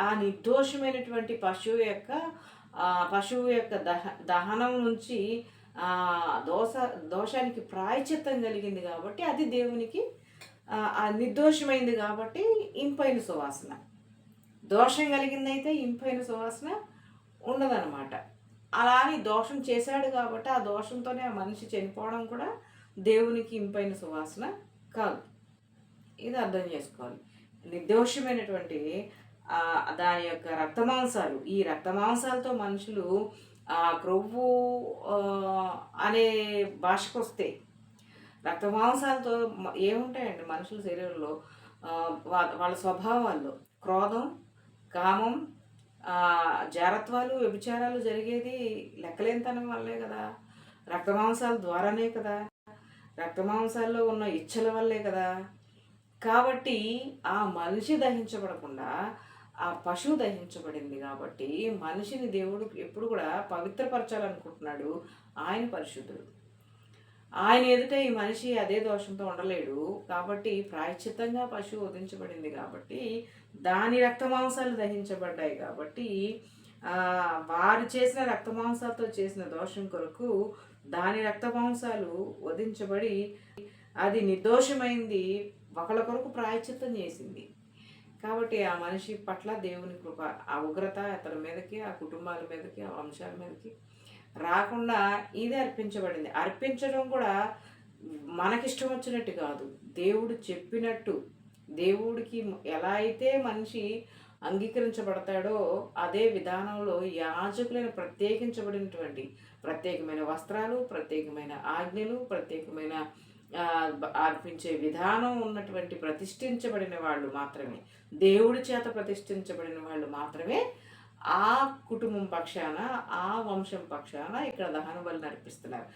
ఆ నిర్దోషమైనటువంటి పశువు యొక్క దహనం నుంచి దోష దోషానికి ప్రాయశ్చిత్తం కలిగింది కాబట్టి అది దేవునికి నిర్దోషమైంది కాబట్టి ఇంపైన సువాసన. దోషం కలిగిందైతే ఇంపైన సువాసన ఉండదన్నమాట. అలా అని దోషం చేశాడు కాబట్టి ఆ దోషంతోనే ఆ మనిషి చనిపోవడం కూడా దేవునికి ఇంపైన సువాసన కాదు. ఇది అర్థం చేసుకోవాలి. నిర్దోషమైనటువంటి దాని యొక్క రక్తమాంసాలు, ఈ రక్తమాంసాలతో మనుషులు క్రొవ్వు అనే భాషకొస్తే రక్తమాంసాలతో ఏముంటాయండి మనుషుల శరీరంలో? వాళ్ళ స్వభావాల్లో క్రోధం, కామం, జారత్వాలు, వ్యభిచారాలు జరిగేది లెక్కలేనితనం వల్లే కదా, రక్తమాంసాల ద్వారానే కదా, రక్తమాంసాల్లో ఉన్న ఇచ్చల వల్లే కదా. కాబట్టి ఆ మనిషి దహించబడకుండా ఆ పశువు దహించబడింది కాబట్టి మనిషిని దేవుడు ఎప్పుడు కూడా పవిత్రపరచాలనుకుంటున్నాడు. ఆయన పరిశుద్ధుడు. ఆయన ఎదుట ఈ మనిషి అదే దోషంతో ఉండలేడు. కాబట్టి ప్రాయశ్చిత్తంగా పశువు వధించబడింది కాబట్టి దాని రక్తమాంసాలు దహించబడ్డాయి కాబట్టి వారు చేసిన రక్తమాంసాలతో చేసిన దోషం కొరకు దాని రక్తమాంసాలు వధించబడి అది నిర్దోషమైంది ఒకళ్ళ కొరకు ప్రాయశ్చిత్తం చేసింది. కాబట్టి ఆ మనిషి పట్ల దేవుని కృప, ఆ ఉగ్రత అతని మీదకి, ఆ కుటుంబాల మీదకి, ఆ వంశాల మీదకి రాకుండా ఇది అర్పించబడింది. అర్పించడం కూడా మనకిష్టం వచ్చినట్టు కాదు, దేవుడు చెప్పినట్టు. దేవుడికి ఎలా అయితే మనిషి అంగీకరించబడతాడో అదే విధానంలో యాజకులైన ప్రత్యేకించబడినటువంటి ప్రత్యేకమైన వస్త్రాలు, ప్రత్యేకమైన ఆజ్ఞలు, ప్రత్యేకమైన అర్పించే విధానం ఉన్నటువంటి ప్రతిష్ఠించబడిన వాళ్ళు మాత్రమే, దేవుడి చేత ప్రతిష్ఠించబడిన వాళ్ళు మాత్రమే ఆ కుటుంబం పక్షాన, ఆ వంశం పక్షాన ఇక్కడ దహన బలిని అర్పిస్తున్నారు.